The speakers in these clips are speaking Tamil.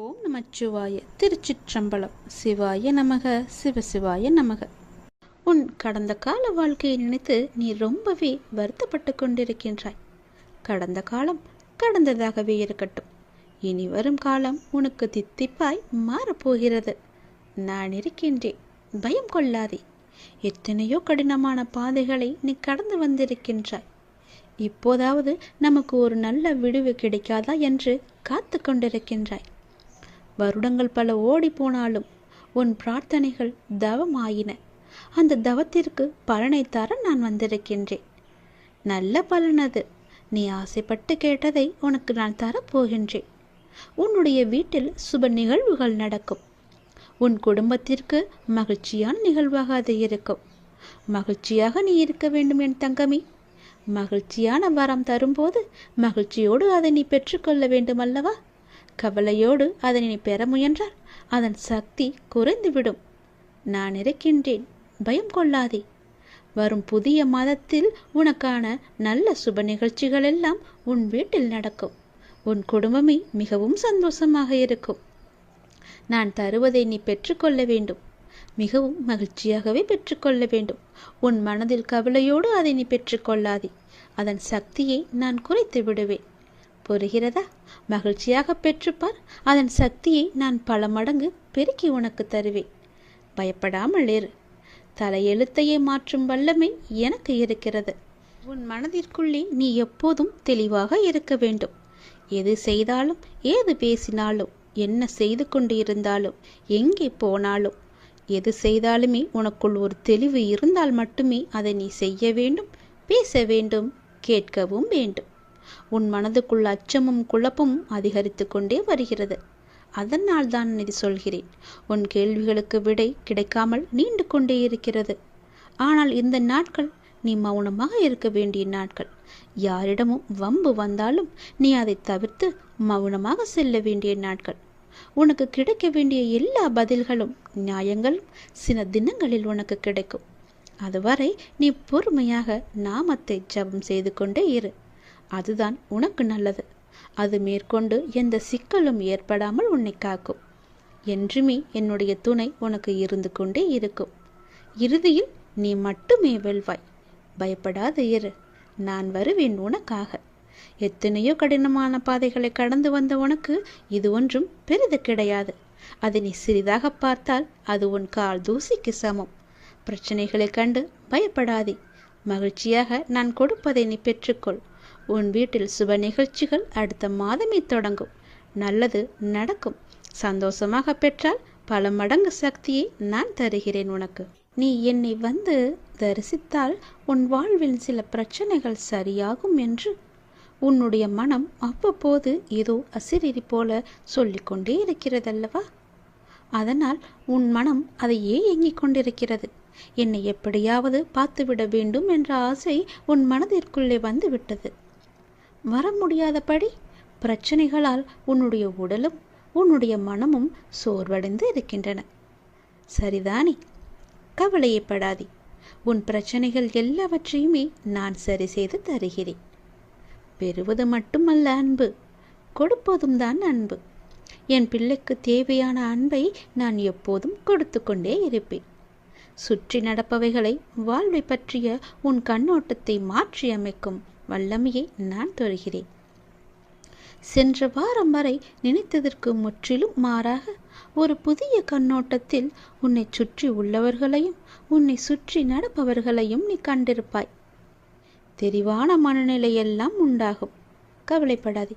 ஓம் நமச்சிவாய. திருச்சிற்றம்பலம். சிவாய நமக. சிவசிவாய நமக. உன் கடந்த கால வாழ்க்கையை நினைத்து நீ ரொம்பவே வருத்தப்பட்டு கொண்டிருக்கின்றாய். கடந்த காலம் கடந்ததாகவே இருக்கட்டும். இனி வரும் காலம் உனக்கு தித்திப்பாய் மாறப்போகிறது. நான் இருக்கின்றேன், பயம் கொள்ளாதே. எத்தனையோ கடினமான பாதைகளை நீ கடந்து வந்திருக்கின்றாய். இப்போதாவது நமக்கு ஒரு நல்ல விடுவு கிடைக்காதா என்று காத்து கொண்டிருக்கின்றாய். வருடங்கள் பல ஓடி போனாலும் உன் பிரார்த்தனைகள் தவமாயின. அந்த தவத்திற்கு பலனை தர நான் வந்திருக்கின்றேன். நல்ல பலன் அது. நீ ஆசைப்பட்டு கேட்டதை உனக்கு நான் தரப்போகின்றேன். உன்னுடைய வீட்டில் சுப நிகழ்வுகள் நடக்கும். உன் குடும்பத்திற்கு மகிழ்ச்சியான நிகழ்வாக அது இருக்கும். மகிழ்ச்சியாக நீ இருக்க வேண்டும் என் தங்கமி. மகிழ்ச்சியான வரம் தரும்போது மகிழ்ச்சியோடு அதை நீ பெற்றுக்கொள்ள வேண்டும் அல்லவா? கவலையோடு அதனை நீ பெற முயன்றால் அதன் சக்தி குறைந்துவிடும். நான் இருக்கின்றேன், பயம் கொள்ளாதே. வரும் புதிய மாதத்தில் உனக்கான நல்ல சுப நிகழ்ச்சிகள் எல்லாம் உன் வீட்டில் நடக்கும். உன் குடும்பமே மிகவும் சந்தோஷமாக இருக்கும். நான் தருவதை நீ பெற்றுக்கொள்ள வேண்டும். மிகவும் மகிழ்ச்சியாகவே பெற்றுக்கொள்ள வேண்டும். உன் மனதில் கவலையோடு அதை நீ பெற்றுக்கொள்ளாதே. அதன் சக்தியை நான் குறைத்து விடுவேன். புரிகிறதா? மகிழ்ச்சியாக பெற்றுப்பார். அதன் சக்தியை நான் பல மடங்கு பெருக்கி உனக்கு தருவேன். பயப்படாமல் இரு. தலையெழுத்தையே மாற்றும் வல்லமை எனக்கு இருக்கிறது. உன் மனதிற்குள்ளே நீ எப்போதும் தெளிவாக இருக்க வேண்டும். எது செய்தாலும், ஏது பேசினாலும், என்ன செய்து கொண்டு இருந்தாலும், எங்கே போனாலும், எது செய்தாலுமே உனக்குள் ஒரு தெளிவு இருந்தால் மட்டுமே அதை நீ செய்ய வேண்டும், பேச வேண்டும், கேட்கவும் வேண்டும். உன் மனதுக்குள் அச்சமும் குழப்பமும் அதிகரித்து கொண்டே வருகிறது. அதனால் தான் இது சொல்கிறேன். உன் கேள்விகளுக்கு விடை கிடைக்காமல் நீண்டு கொண்டே இருக்கிறது. ஆனால் இந்த நாட்கள் நீ மௌனமாக இருக்க வேண்டிய நாட்கள். யாரிடமும் வம்பு வந்தாலும் நீ அதை தவிர்த்து மௌனமாக செல்ல வேண்டிய நாட்கள். உனக்கு கிடைக்க வேண்டிய எல்லா பதில்களும் நியாயங்களும் சில தினங்களில் உனக்கு கிடைக்கும். அதுவரை நீ பொறுமையாக நாமத்தை ஜபம் செய்து கொண்டே இரு. அதுதான் உனக்கு நல்லது. அது மேற்கொண்டு எந்த சிக்கலும் ஏற்படாமல் உன்னை காக்கும். என்றுமே என்னுடைய துணை உனக்கு இருந்து கொண்டே இருக்கும். இறுதியில் நீ மட்டுமே வெல்வாய். பயப்படாது இரு. நான் வருவேன் உனக்காக. எத்தனையோ கடினமான பாதைகளை கடந்து வந்த உனக்கு இது ஒன்றும் பெரிது கிடையாது. அதை நீ சிறிதாக பார்த்தால் அது உன் கால் தூசிக்கு சமம். பிரச்சனைகளை கண்டு பயப்படாதே. மகிழ்ச்சியாக நான் கொடுப்பதை நீ பெற்றுக்கொள். உன் வீட்டில் சுப நிகழ்ச்சிகள் அடுத்த மாதமே தொடங்கும். நல்லது நடக்கும். சந்தோஷமாக பெற்றால் பல மடங்கு சக்தியை நான் தருகிறேன் உனக்கு. நீ என்னை வந்து தரிசித்தால் உன் வாழ்வில் சில பிரச்சனைகள் சரியாகும் என்று உன்னுடைய மனம் அவ்வப்போது ஏதோ அசிரிரி போல சொல்லிக்கொண்டே இருக்கிறதல்லவா? அதனால் உன் மனம் அதையே ஏங்கிக் கொண்டிருக்கிறது. என்னை எப்படியாவது பார்த்துவிட வேண்டும் என்ற ஆசை உன் மனதிற்குள்ளே வந்து விட்டது. வர முடியாதபடி பிரச்சனைகளால் உன்னுடைய உடலும் உன்னுடைய மனமும் சோர்வடைந்து இருக்கின்றன. சரிதானே? கவலையப்படாதே. உன் பிரச்சனைகள் எல்லாவற்றையுமே நான் சரி செய்து தருகிறேன். பெறுவது மட்டுமல்ல அன்பு, கொடுப்பதும் தான் அன்பு. என் பிள்ளைக்கு தேவையான அன்பை நான் எப்போதும் கொடுத்து கொண்டே இருப்பேன். சுற்றி நடப்பவைகளை, வாழ்வை பற்றிய உன் கண்ணோட்டத்தை மாற்றி அமைக்கும் வல்லமையை நான் தருகிறேன். சென்ற வாரம் வரை நினைத்ததற்கு முற்றிலும் மாறாக ஒரு புதிய கண்ணோட்டத்தில் உன்னை சுற்றி உள்ளவர்களையும் உன்னை சுற்றி நடப்பவர்களையும் நீ கண்டிருப்பாய். தெளிவான மனநிலையெல்லாம் உண்டாகும். கவலைப்படாதே,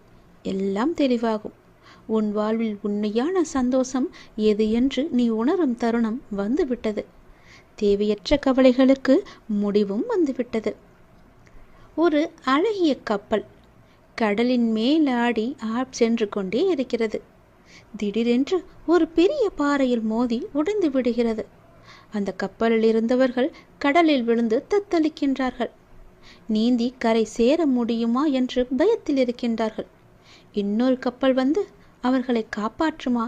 எல்லாம் தெளிவாகும். உன் வாழ்வில் உண்மையான சந்தோஷம் எது என்று நீ உணரும் தருணம் வந்துவிட்டது. தேவையற்ற கவலைகளுக்கு முடிவும் வந்துவிட்டது. ஒரு அழகிய கப்பல் கடலின் மேலாடி சென்று கொண்டே இருக்கிறது. திடீரென்று ஒரு பெரிய பாறையில் மோதி உடைந்து விடுகிறது. அந்த கப்பலில் இருந்தவர்கள் கடலில் விழுந்து தத்தளிக்கின்றார்கள். நீந்தி கரை சேர முடியுமா என்று பயத்தில் இருக்கின்றார்கள். இன்னொரு கப்பல் வந்து அவர்களை காப்பாற்றுமா?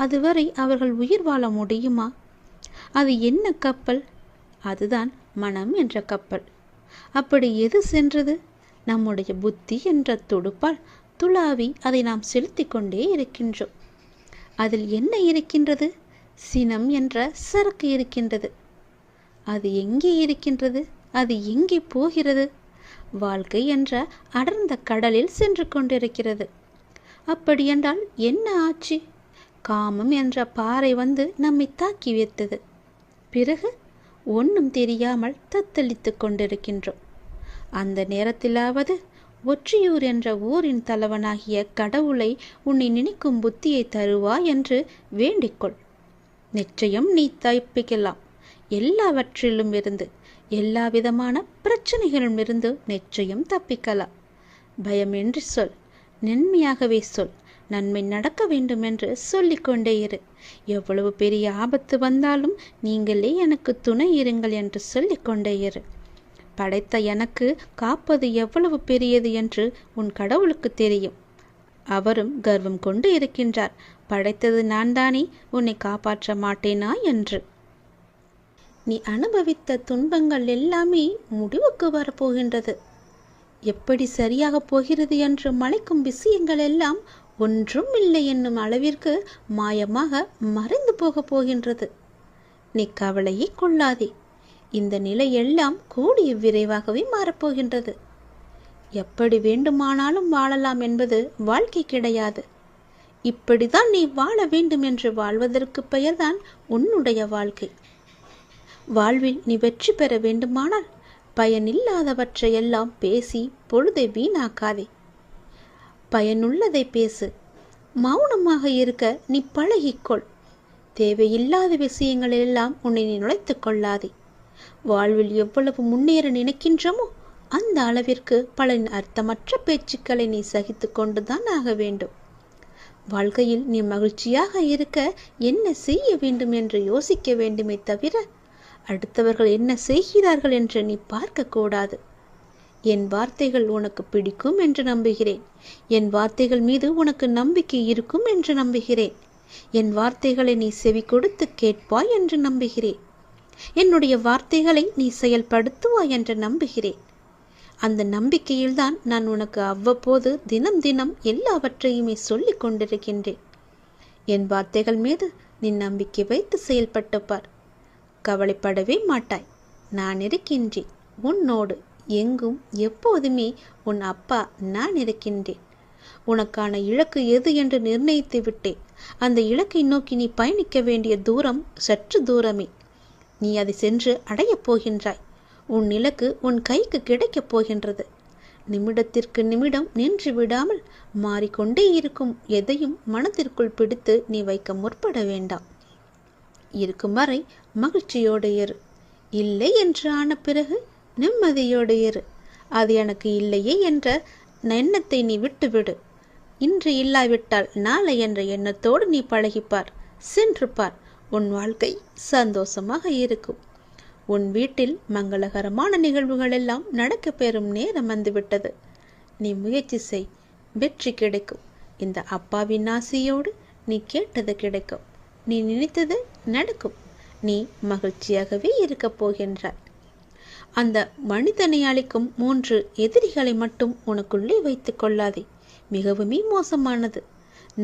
அதுவரை அவர்கள் உயிர் வாழ முடியுமா? அது என்ன கப்பல்? அதுதான் மனம் என்ற கப்பல். அப்படி எது சென்றது? நம்முடைய புத்தி என்ற துடுப்பால் துளாவி அதை நாம் செலுத்தி கொண்டே இருக்கின்றோம். அதில் என்ன இருக்கின்றது? சினம் என்ற சரக்கு இருக்கின்றது. அது எங்கே இருக்கின்றது? அது எங்கே போகிறது? வாழ்க்கை என்ற அடர்ந்த கடலில் சென்று கொண்டிருக்கிறது. அப்படியென்றால் என்ன ஆச்சு? காமம் என்ற பாறை வந்து நம்மை தாக்கி வைத்தது. பிறகு ஒன்றும் தெரியாமல் தத்தளித்து கொண்டிருக்கின்றோம். அந்த நேரத்திலாவது ஒற்றியூர் என்ற ஊரின் தலைவனாகிய கடவுளை உன்னை நினைக்கும் புத்தியை தருவா என்று வேண்டிக்கொள். நிச்சயம் நீ தப்பிக்கலாம். எல்லாவற்றிலும் இருந்து, எல்லா விதமான பிரச்சனைகளும் இருந்து நிச்சயம் தப்பிக்கலாம். பயமின்றி சொல், நன்மையாகவே சொல். நன்மை நடக்க வேண்டும் என்று சொல்லிக்கொண்டே இரு. எவ்வளவு பெரிய ஆபத்து வந்தாலும் நீங்களே எனக்கு துணை இருங்கள் என்று சொல்லிக்கொண்டே இரு. படைத்த எனக்கு காப்பது எவ்வளவு பெரியது என்று உன் கடவுளுக்கு தெரியும். அவரும் கர்வம் கொண்டு இருக்கின்றார், படைத்தது நான் தானே, உன்னை காப்பாற்ற மாட்டேனா என்று. நீ அனுபவித்த துன்பங்கள் எல்லாமே முடிவுக்கு வரப்போகின்றது. எப்படி சரியாக போகிறது என்று மலைக்கும் விஷயங்கள் எல்லாம் ஒன்றும் இல்லை என்னும் அளவிற்கு மாயமாக மறைந்து போகப் போகின்றது. நீ கவலையை கொள்ளாதே. இந்த நிலை எல்லாம் கூடிய விரைவாகவே மாறப்போகின்றது. எப்படி வேண்டுமானாலும் வாழலாம் என்பது வாழ்க்கை கிடையாது. இப்படிதான் நீ வாழ வேண்டும் என்று வாழ்வதற்கு பெயர்தான் உன்னுடைய வாழ்க்கை. வாழ்வில் நீ வெற்றி பெற வேண்டுமானால் பயனில்லாதவற்றையெல்லாம் பேசி பொழுதை வீணாக்காதே. பயனுள்ளதை பேசு. மௌனமாக இருக்க நீ பழகிக்கொள். தேவையில்லாத விஷயங்கள் எல்லாம் உன்னை நீ நுழைத்துக் கொள்ளாதே. வாழ்வில் எவ்வளவு முன்னேற நினைக்கின்றமோ அந்த அளவிற்கு பல அர்த்தமற்ற பேச்சுக்களை நீ சகித்து கொண்டுதான் ஆக வேண்டும். வாழ்க்கையில் நீ மகிழ்ச்சியாக இருக்க என்ன செய்ய வேண்டும் என்று யோசிக்க வேண்டுமே தவிர அடுத்தவர்கள் என்ன செய்கிறார்கள் என்று நீ பார்க்க கூடாது. என் வார்த்தைகள் உனக்கு பிடிக்கும் என்று நம்புகிறேன். என் வார்த்தைகள் மீது உனக்கு நம்பிக்கை இருக்கும் என்று நம்புகிறேன். என் வார்த்தைகளை நீ செவி கொடுத்து கேட்பாய் என்று நம்புகிறேன். என்னுடைய வார்த்தைகளை நீ செயல்படுத்துவாய் என்று நம்புகிறேன். அந்த நம்பிக்கையில்தான் நான் உனக்கு அவ்வப்போது தினம் தினம் எல்லாவற்றையுமே சொல்லிக் கொண்டிருக்கின்றேன். என் வார்த்தைகள் மீது நீ நம்பிக்கை வைத்து செயல்பட்டு பார். கவலைப்படவே மாட்டாய். நான் இருக்கின்றேன் உன்னோடு. எங்கும் எப்போதுமே உன் அப்பா நான் இருக்கின்றேன். உனக்கான இலக்கு எது என்று நிர்ணயித்து விட்டேன். அந்த இலக்கை நோக்கி நீ பயணிக்க வேண்டிய தூரம் சற்று தூரமே. நீ அதை சென்று அடையப் போகின்றாய். உன் இலக்கு உன் கைக்கு கிடைக்கப் போகின்றது. நிமிடத்திற்கு நிமிடம் நின்று விடாமல் மாறிக்கொண்டே இருக்கும் எதையும் மனத்திற்குள் பிடித்து நீ வைக்க முற்பட வேண்டாம். இருக்கும் வரை மகிழ்ச்சியோடு இரு. இல்லை என்று ஆன பிறகு நிம்மதியோடு இரு. அது எனக்கு இல்லையே என்ற எண்ணத்தை நீ விட்டுவிடு. இன்று இல்லாவிட்டால் நாளை என்ற எண்ணத்தோடு நீ பழகிப்பார். சென்று பார். உன் வாழ்க்கை சந்தோஷமாக இருக்கும். உன் வீட்டில் மங்களகரமான நிகழ்வுகள் எல்லாம் நடக்க பெறும் நேரம் வந்துவிட்டது. நீ முயற்சி செய். வெற்றி கிடைக்கும். இந்த அப்பாவின் ஆசையோடு நீ கேட்டது கிடைக்கும். நீ நினைத்தது நடக்கும். நீ மகிழ்ச்சியாகவே இருக்கப் போகின்றாய். அந்த மனிதனை அளிக்கும் 3 எதிரிகளை மட்டும் உனக்குள்ளே வைத்துக் கொள்ளாதே. மிகவுமே மோசமானது.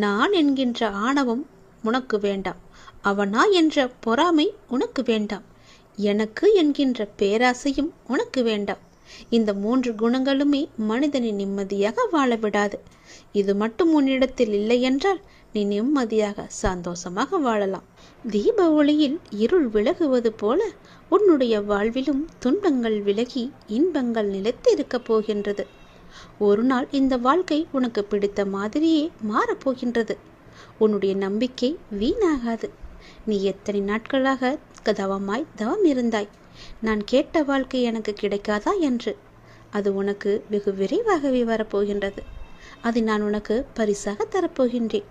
நான் என்கின்ற ஆணவம் உனக்கு வேண்டாம். அவனா என்ற பொறாமை உனக்கு வேண்டாம். எனக்கு என்கின்ற பேராசையும் உனக்கு வேண்டாம். இந்த 3 குணங்களுமே மனிதனை நிம்மதியாக வாழ விடாது. இது மட்டும் உன்னிடத்தில் இல்லை என்றால் நீ நிம்மதியாக சந்தோஷமாக வாழலாம். தீப ஒளியில் இருள் விலகுவது போல உன்னுடைய வாழ்விலும் துன்பங்கள் விலகி இன்பங்கள் நிலைத்து இருக்கப் போகின்றது. ஒரு நாள் இந்த வாழ்க்கை உனக்கு பிடித்த மாதிரியே மாறப்போகின்றது. உன்னுடைய நம்பிக்கை வீணாகாது. நீ எத்தனை நாட்களாக தவம் இருந்தாய். நான் கேட்ட வாழ்க்கை எனக்கு கிடைக்காதா என்று. அது உனக்கு வெகு விரைவாகவே வரப்போகின்றது. அதை நான் உனக்கு பரிசாக தரப்போகின்றேன்.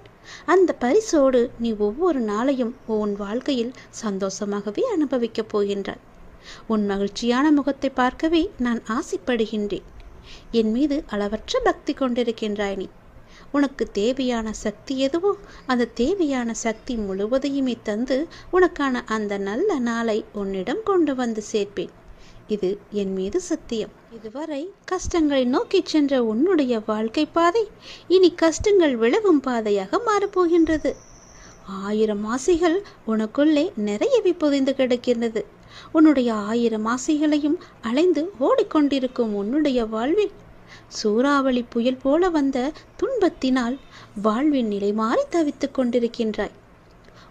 அந்த பரிசோடு நீ ஒவ்வொரு நாளையும் உன் வாழ்க்கையில் சந்தோஷமாகவே அனுபவிக்கப் போகின்றாய். உன் மகிழ்ச்சியான முகத்தை பார்க்கவே நான் ஆசைப்படுகின்றேன். என் மீது அளவற்ற பக்தி கொண்டிருக்கின்றாய் நீ. உனக்கு தேவையான சக்தி எதுவோ அந்த தேவையான சக்தி முழுவதையுமே தந்து உனக்கான அந்த நல்ல நாளை உன்னிடம் கொண்டு வந்து சேர்ப்பேன். இது என் மீது சத்தியம். இதுவரை கஷ்டங்களை நோக்கி சென்ற உன்னுடைய வாழ்க்கை பாதை இனி கஷ்டங்கள் விலகும் பாதையாக மாறப்போகின்றது. 1000 ஆசைகள் உனக்குள்ளே நிறையவே புதைந்து கிடக்கிறது. உன்னுடைய 1000 ஆசைகளையும் அலைந்து ஓடிக்கொண்டிருக்கும் உன்னுடைய வாழ்வில் சூறாவளி புயல் போல வந்த துன்பத்தினால் வாழ்வின் நிலை மாறி தவித்துக் கொண்டிருக்கின்றாய்.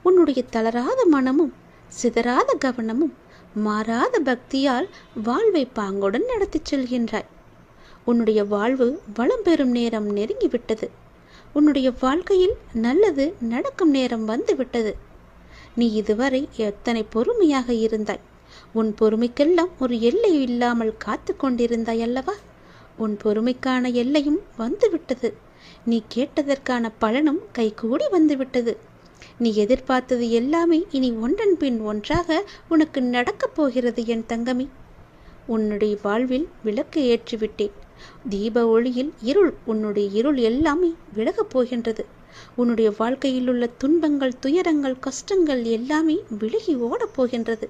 உன்னுடைய தளராத மனமும் சிதறாத கவனமும் மாறாத பக்தியால் வாழ்வை பாங்குடன் நடத்தி செல்கின்றாய். உன்னுடைய வாழ்வு வளம் பெறும் நேரம் நெருங்கிவிட்டது. உன்னுடைய வாழ்க்கையில் நல்லது நடக்கும் நேரம் வந்துவிட்டது. நீ இதுவரை எத்தனை பொறுமையாக இருந்தாய். உன் பொறுமைக்கெல்லாம் ஒரு எல்லை இல்லாமல் காத்து கொண்டிருந்தாய் அல்லவா? உன் பொறுமைக்கான எல்லையும் வந்துவிட்டது. நீ கேட்டதற்கான பலனும் கைகூடி வந்துவிட்டது. நீ எதிர்பார்த்தது எல்லாமே இனி ஒன்றன் பின் ஒன்றாக உனக்கு நடக்கப் போகிறது என் தங்கமே. உன்னுடைய வாழ்வில் விளக்கு ஏற்றிவிட்டேன். தீப ஒளியில் உன்னுடைய இருள் எல்லாமே விலகப் போகின்றது. உன்னுடைய வாழ்க்கையில் உள்ள துன்பங்கள், துயரங்கள், கஷ்டங்கள் எல்லாமே விலகி ஓடப் போகின்றது.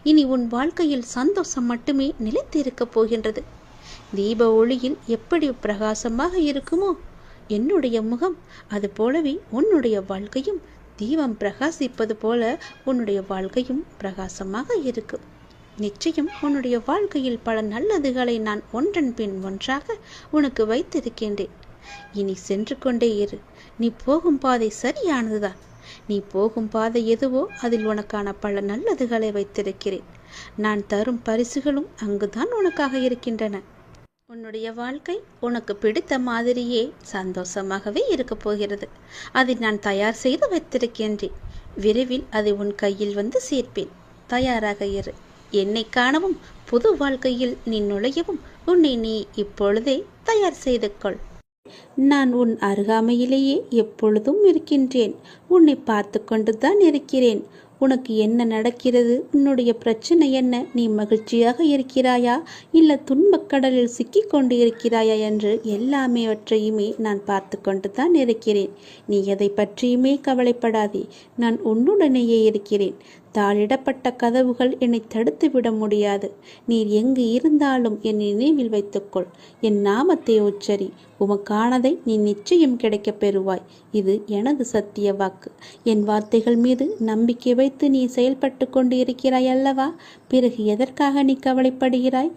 இனி உன் வாழ்க்கையில் சந்தோஷம் மட்டுமே நிலைத்து இருக்கப் போகின்றது. தீப ஒளியில் எப்படி பிரகாசமாக இருக்குமோ என்னுடைய முகம், அது போலவே உன்னுடைய வாழ்க்கையும் தீபம் பிரகாசிப்பது போல உன்னுடைய வாழ்க்கையும் பிரகாசமாக இருக்கும். நிச்சயம் உன்னுடைய வாழ்க்கையில் பல நல்லதுகளை நான் ஒன்றன் பின் ஒன்றாக உனக்கு வைத்திருக்கின்றேன். இனி சென்று கொண்டே இரு. நீ போகும் பாதை சரியானதுதான். நீ போகும் பாதை எதுவோ அதில் உனக்கான பல நல்லதுகளை வைத்திருக்கிறேன். நான் தரும் பரிசுகளும் அங்குதான் உனக்காக இருக்கின்றன. உன்னுடைய வாழ்க்கை உனக்கு பிடித்த மாதிரியே சந்தோஷமாகவே இருக்கப் போகிறது. அதை நான் தயார் செய்து வைத்திருக்கின்றேன். விரைவில் அதை உன் கையில் வந்து சேர்ப்பேன். தயாராக இரு. என்னை காணவும் புது வாழ்க்கையில் நீ நுழையவும் உன்னை நீ இப்பொழுதே தயார் செய்து கொள். நான் உன் அருகாமையிலேயே எப்பொழுதும் இருக்கின்றேன். உன்னை பார்த்து கொண்டுதான் இருக்கிறேன். உனக்கு என்ன நடக்கிறது? உன்னுடைய பிரச்சனை என்ன? நீ மகிழ்ச்சியாக இருக்கிறாயா இல்லை துன்பக்கடலில் சிக்கி கொண்டு இருக்கிறாயா என்று எல்லாமேவற்றையுமே நான் பார்த்து கொண்டு தான் இருக்கிறேன். நீ எதை பற்றியுமே கவலைப்படாதே. நான் உன்னுடனேயே இருக்கிறேன். தாளிடப்பட்ட கதவுகள் என்னை தடுத்து விட முடியாது. நீர் எங்கு இருந்தாலும் என் நினைவில் வைத்துக்கொள். என் நாமத்தை உச்சரி. உமக்கானதை நீ நிச்சயம் கிடைக்கப் பெறுவாய். இது எனது சத்திய வாக்கு. என் வார்த்தைகள் மீது நம்பிக்கை வைத்து நீ செயல்பட்டு கொண்டு இருக்கிறாய் அல்லவா? பிறகு எதற்காக நீ கவலைப்படுகிறாய்?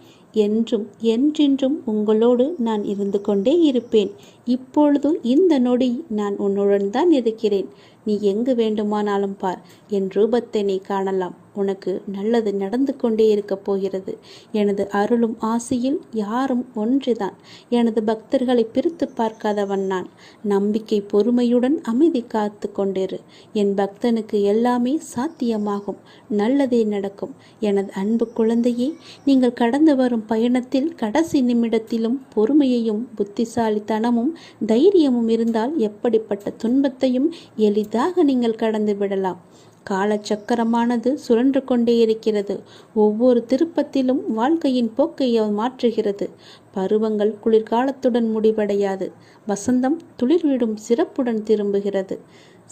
என்றும் என்றென்றும் உங்களோடு நான் இருந்து கொண்டே இருப்பேன். இப்பொழுது இந்த நொடி நான் உன்னுடன் தான் இருக்கிறேன். நீ எங்கு வேண்டுமானாலும் பார். என் ரூபத்தை நீ காணலாம். உனக்கு நல்லது நடந்து கொண்டே இருக்கப் போகிறது. எனது அருளும் ஆசையில் யாரும் ஒன்றுதான். எனது பக்தர்களை பிரித்து பார்க்காதவன் நான். நம்பிக்கை பொறுமையுடன் அமைதி காத்து கொண்டிரு. என் பக்தனுக்கு எல்லாமே சாத்தியமாகும். நல்லதே நடக்கும். எனது அன்பு குழந்தையே, நீங்கள் கடந்து வரும் பயணத்தில் கடைசி நிமிடத்திலும் பொறுமையையும் புத்திசாலித்தனமும் தைரியமும் இருந்தால் எப்படிப்பட்ட துன்பத்தையும் எளிதாக நீங்கள் கடந்து விடலாம். காலச்சக்கரமானது சுழன்று கொண்டே இருக்கிறது. ஒவ்வொரு திருப்பத்திலும் வாழ்க்கையின் போக்கை மாற்றுகிறது. பருவங்கள் குளிர்காலத்துடன் முடிவடையாது. வசந்தம் துளிர்விடும் சிறப்புடன் திரும்புகிறது.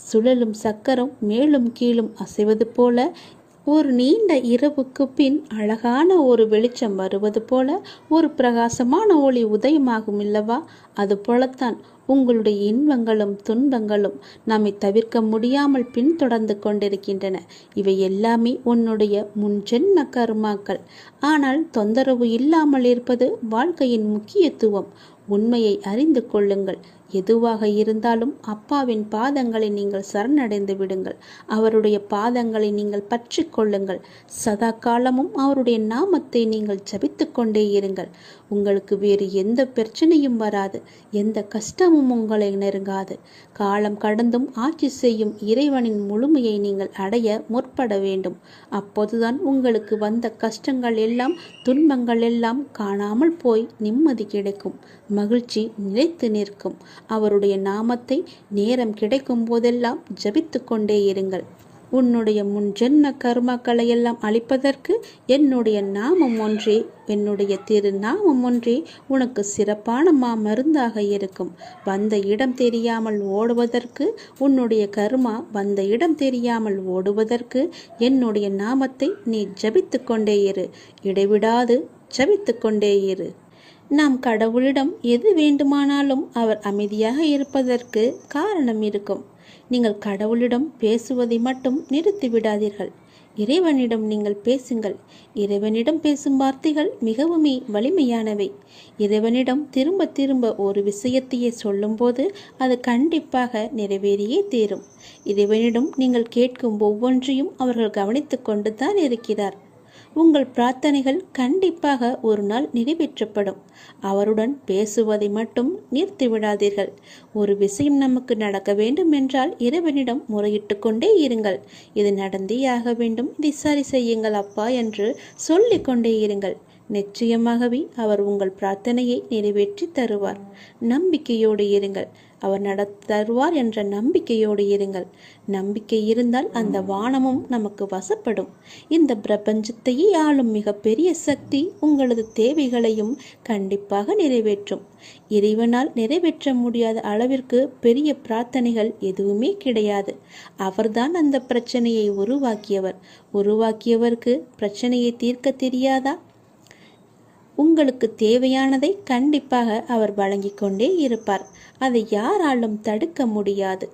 சுழலும் சக்கரம் மேலும் கீழும் அசைவது போல ஒரு நீண்ட இரவுக்கு பின் அழகான ஒரு வெளிச்சம் வருவது போல ஒரு பிரகாசமான ஒளி உதயமாகும் இல்லவா? அது போலத்தான் உங்களுடைய இன்பங்களும் துன்பங்களும் நம்மை தவிர்க்க முடியாமல் பின்தொடர்ந்து கொண்டிருக்கின்றன. இவை எல்லாமே உன்னுடைய முன்ஜென்ம கர்மாக்கள். ஆனால் தொந்தரவு இல்லாமல் இருப்பது வாழ்க்கையின் முக்கியத்துவம். உண்மையை அறிந்து கொள்ளுங்கள். எதுவாக இருந்தாலும் அப்பாவின் பாதங்களை நீங்கள் சரணடைந்து விடுங்கள். அவருடைய பாதங்களை நீங்கள் பற்றி கொள்ளுங்கள். சதா காலமும் அவருடைய நாமத்தை நீங்கள் ஜபித்து கொண்டே இருங்கள். உங்களுக்கு வேறு எந்த பிரச்சனையும் வராது. எந்த கஷ்டமும் உங்களை நெருங்காது. காலம் கடந்தும் ஆட்சி செய்யும் இறைவனின் முழுமையை நீங்கள் அடைய முற்பட வேண்டும். அப்போதுதான் உங்களுக்கு வந்த கஷ்டங்கள் எல்லாம் துன்பங்கள் எல்லாம் காணாமல் போய் நிம்மதி கிடைக்கும். மகிழ்ச்சி நிலைத்து நிற்கும். அவருடைய நாமத்தை நேரம் கிடைக்கும் போதெல்லாம் ஜபித்து கொண்டே இருங்கள். உன்னுடைய முன்ஜென்ம கர்மாக்களை எல்லாம் அழிப்பதற்கு என்னுடைய நாமம் ஒன்றே, என்னுடைய திருநாமம் ஒன்றே உனக்கு சிறப்பான மருந்தாக இருக்கும். வந்த இடம் தெரியாமல் ஓடுவதற்கு, உன்னுடைய கர்மா வந்த இடம் தெரியாமல் ஓடுவதற்கு என்னுடைய நாமத்தை நீ ஜபித்து கொண்டே இரு. இடைவிடாது ஜபித்து கொண்டே இரு. நாம் கடவுளிடம் எது வேண்டுமானாலும் அவர் அமைதியாக இருப்பதற்கு காரணம் இருக்கும். நீங்கள் கடவுளிடம் பேசுவதை மட்டும் நிறுத்திவிடாதீர்கள். இறைவனிடம் நீங்கள் பேசுங்கள். இறைவனிடம் பேசும் வார்த்தைகள் மிகவுமே வலிமையானவை. இறைவனிடம் திரும்ப திரும்ப ஒரு விஷயத்தையே சொல்லும்போது அது கண்டிப்பாக நிறைவேறியே தீரும். இறைவனிடம் நீங்கள் கேட்கும் ஒவ்வொன்றையும் அவர்கள் கவனித்து கொண்டு தான் இருக்கிறார். உங்கள் பிரார்த்தனைகள் கண்டிப்பாக ஒரு நாள் நிறைவேற்றப்படும். அவருடன் பேசுவதை மட்டும் நிறுத்திவிடாதீர்கள். ஒரு விஷயம் நமக்கு நடக்க வேண்டும் என்றால் இறைவனிடம் முறையிட்டு கொண்டே இருங்கள். இது நடந்தே ஆக வேண்டும், இதை சரி செய்யுங்கள் அப்பா என்று சொல்லிக் கொண்டே இருங்கள். நிச்சயமாகவே அவர் உங்கள் பிரார்த்தனையை நிறைவேற்றி தருவார். நம்பிக்கையோடு இருங்கள். அவர் தருவார் என்ற நம்பிக்கையோடு இருங்கள். நம்பிக்கை இருந்தால் அந்த வானமும் நமக்கு வசப்படும். இந்த பிரபஞ்சத்தையே ஆளும் மிகப்பெரிய சக்தி உங்களது தேவைகளையும் கண்டிப்பாக நிறைவேற்றும். இறைவனால் நிறைவேற்ற முடியாத அளவிற்கு பெரிய பிரார்த்தனைகள் எதுவுமே கிடையாது. அவர்தான் அந்த பிரச்சனையை உருவாக்கியவருக்கு பிரச்சனையை தீர்க்க தெரியாதா? உங்களுக்கு தேவையானதை கண்டிப்பாக அவர் வழங்கிக் கொண்டே இருப்பார். அதை யாராலும் தடுக்க முடியாது.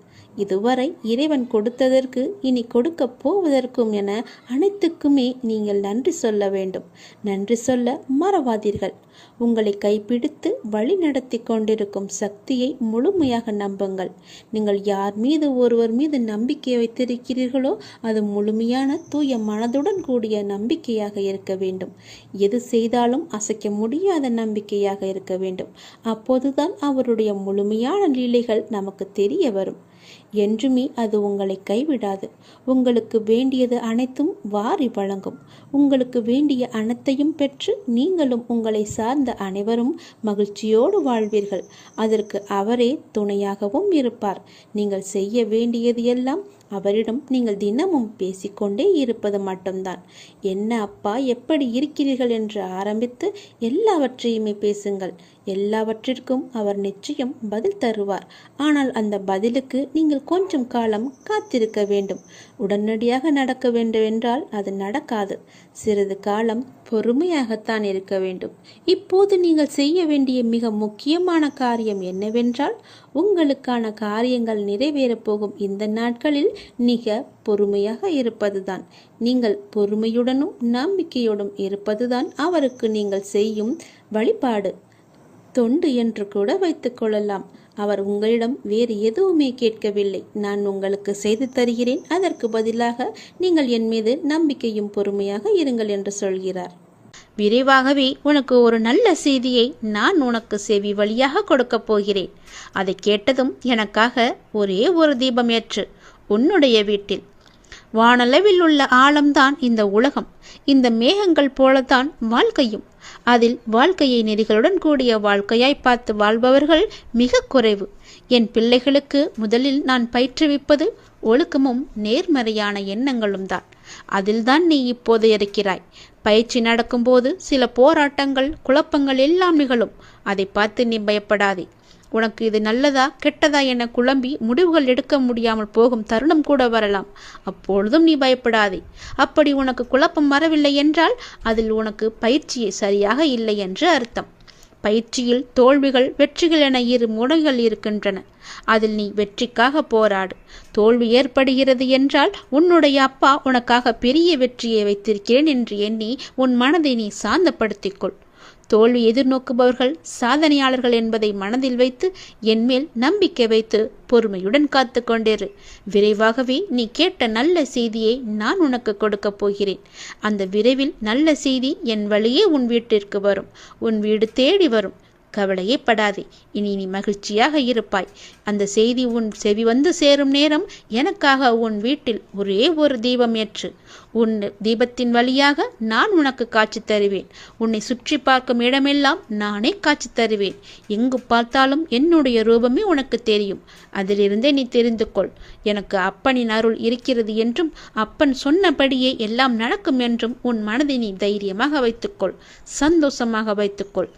இதுவரை இறைவன் கொடுத்ததற்கு இனி கொடுக்க போவதற்கும் என அனைத்துக்குமே நீங்கள் நன்றி சொல்ல வேண்டும். நன்றி சொல்ல மறவாதீர்கள். உங்களை கைப்பிடித்து வழி நடத்தி கொண்டிருக்கும் சக்தியை முழுமையாக நம்புங்கள். நீங்கள் யார் மீது ஒருவர் மீது நம்பிக்கை வைத்திருக்கிறீர்களோ அது முழுமையான தூய மனதுடன் கூடிய நம்பிக்கையாக இருக்க வேண்டும். எது செய்தாலும் அசைக்க முடியாத நம்பிக்கையாக இருக்க வேண்டும். அப்போதுதான் அவருடைய முழுமையான லீலைகள் நமக்கு தெரிய வரும். என்றுமே அது உங்களை கைவிடாது. உங்களுக்கு வேண்டியது அனைத்தும் வாரி வழங்கும். உங்களுக்கு வேண்டிய அனைத்தையும் பெற்று நீங்களும் உங்களை சார்ந்த அனைவரும் மகிழ்ச்சியோடு வாழ்வீர்கள். அதற்கு அவரே துணையாகவும் இருப்பார். நீங்கள் செய்ய வேண்டியது எல்லாம் அவரிடம் நீங்கள் தினமும் பேசிக்கொண்டே இருப்பது மட்டும்தான். என்ன அப்பா, எப்படி இருக்கிறீர்கள் என்று ஆரம்பித்து எல்லாவற்றையுமே பேசுங்கள். எல்லாவற்றிற்கும் அவர் நிச்சயம் பதில் தருவார். ஆனால் அந்த பதிலுக்கு நீங்கள் கொஞ்சம் காலம் காத்திருக்க வேண்டும். உடனடியாக நடக்க வேண்டும் என்றால் அது நடக்காது. சிறிது காலம் பொறுமையாகத்தான் இருக்க வேண்டும். இப்போது நீங்கள் செய்ய வேண்டிய மிக முக்கியமான காரியம் என்னவென்றால், உங்களுக்கான காரியங்கள் நிறைவேறப் போகும் இந்த நாட்களில் மிக பொறுமையாக இருப்பதுதான். நீங்கள் பொறுமையுடனும் நம்பிக்கையோடும் இருப்பதுதான் அவருக்கு நீங்கள் செய்யும் வழிபாடு, தொண்டு என்று கூட வைத்துக் கொள்ளலாம். அவர் உங்களிடம் வேறு எதுவுமே கேட்கவில்லை. நான் உங்களுக்கு செய்து தருகிறேன், அதற்கு பதிலாக நீங்கள் என் மீது நம்பிக்கையும் பொறுமையாக இருங்கள் என்று சொல்கிறார். விரைவாகவே உனக்கு ஒரு நல்ல செய்தியை நான் உனக்கு செவி வழியாக கொடுக்கப் போகிறேன். அதை கேட்டதும் எனக்காக ஒரே ஒரு தீபம் ஏற்று உன்னுடைய வீட்டில். வானளவில் உள்ள ஆழம்தான் இந்த உலகம். இந்த மேகங்கள் போலத்தான் வாழ்க்கையும். அதில் வாழ்க்கையை நெறிகளுடன் கூடிய வாழ்க்கையாய் பார்த்து வாழ்பவர்கள் மிக குறைவு. என் பிள்ளைகளுக்கு முதலில் நான் பயிற்றுவிப்பது ஒழுக்கமும் நேர்மறையான எண்ணங்களும் தான். அதில்தான் நீ இப்போது இருக்கிறாய். பயிற்சி நடக்கும்போது சில போராட்டங்கள், குழப்பங்கள் எல்லாம் நிகழும். அதை பார்த்து நீ பயப்படாதே. உனக்கு இது நல்லதா கெட்டதா என குழம்பி முடிவுகள் எடுக்க முடியாமல் போகும் தருணம் கூட வரலாம். அப்பொழுதும் நீ பயப்படாதே. அப்படி உனக்கு குழப்பம் வரவில்லை என்றால் அதில் உனக்கு பயிற்சியே சரியாக இல்லை என்று அர்த்தம். பயிற்சியில் தோல்விகள், வெற்றிகள் என இரு முனைகள் இருக்கின்றன. அதில் நீ வெற்றிக்காக போராடு. தோல்வி ஏற்படுகிறது என்றால் உன்னுடைய அப்பா உனக்காக பெரிய வெற்றியை வைத்திருக்கிறேன் என்று எண்ணி உன் மனதை நீ சாந்தப்படுத்திக்கொள். தோல்வி எதிர்நோக்குபவர்கள் சாதனையாளர்கள் என்பதை மனதில் வைத்து என்மேல் நம்பிக்கை வைத்து பொறுமையுடன் காத்து கொண்டிரு. விரைவாகவே நீ கேட்ட நல்ல செய்தியை நான் உனக்கு கொடுக்க போகிறேன். அந்த விரைவில் நல்ல செய்தி என் வழியே உன் வீட்டிற்கு வரும். உன் வீடு தேடி வரும். கவலையே படாதே. இனி நீ மகிழ்ச்சியாக இருப்பாய். அந்த செய்தி உன் செவி வந்து சேரும் நேரம் எனக்காக உன் வீட்டில் ஒரே ஒரு தீபம் ஏற்று. உன் தீபத்தின் வழியாக நான் உனக்கு காட்சி தருவேன். உன்னை சுற்றி பார்க்கும் இடமெல்லாம் நானே காட்சி தருவேன். எங்கு பார்த்தாலும் என்னுடைய ரூபமே உனக்கு தெரியும். அதிலிருந்தே நீ தெரிந்து கொள். எனக்கு அப்பனின் அருள் இருக்கிறது என்றும் அப்பன் சொன்னபடியே எல்லாம் நடக்கும் என்றும் உன் மனதை நீ தைரியமாக வைத்துக்கொள். சந்தோஷமாக வைத்துக்கொள்.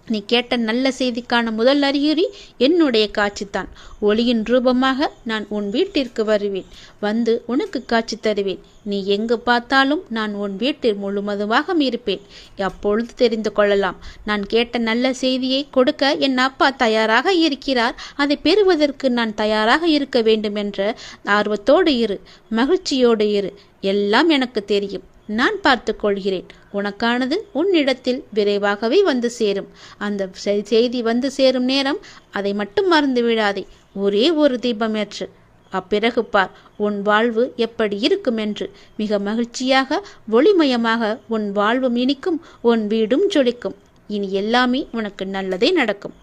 நீ கேட்ட நல்ல செய்திக்கான முதல் அறிகுறி என்னுடைய காட்சித்தான். ஒளியின் ரூபமாக நான் உன் வீட்டிற்கு வருவேன். வந்து உனக்கு காட்சி தருவேன். நீ எங்கு பார்த்தாலும் நான் உன் வீட்டில் முழுவதுமாக இருப்பேன். அப்பொழுது தெரிந்து கொள்ளலாம். நான் கேட்ட நல்ல செய்தியை கொடுக்க என் அப்பா தயாராக இருக்கிறார். அதை பெறுவதற்கு நான் தயாராக இருக்க வேண்டும் என்ற ஆர்வத்தோடு இரு, மகிழ்ச்சியோடு இரு. எல்லாம் எனக்கு தெரியும். நான் பார்த்து கொள்கிறேன். உனக்கானது உன்னிடத்தில் விரைவாகவே வந்து சேரும். அந்த செய்தி வந்து சேரும் நேரம் அதை மட்டும் மறந்து விடாதே. ஒரே ஒரு தீபமேற்று அப்பிறகு பார் உன் வாழ்வு எப்படி இருக்கும் என்று. மிக மகிழ்ச்சியாக ஒளிமயமாக உன் வாழ்வும் இனிக்கும், உன் வீடும் ஜொலிக்கும். இனி எல்லாமே உனக்கு நல்லதே நடக்கும்.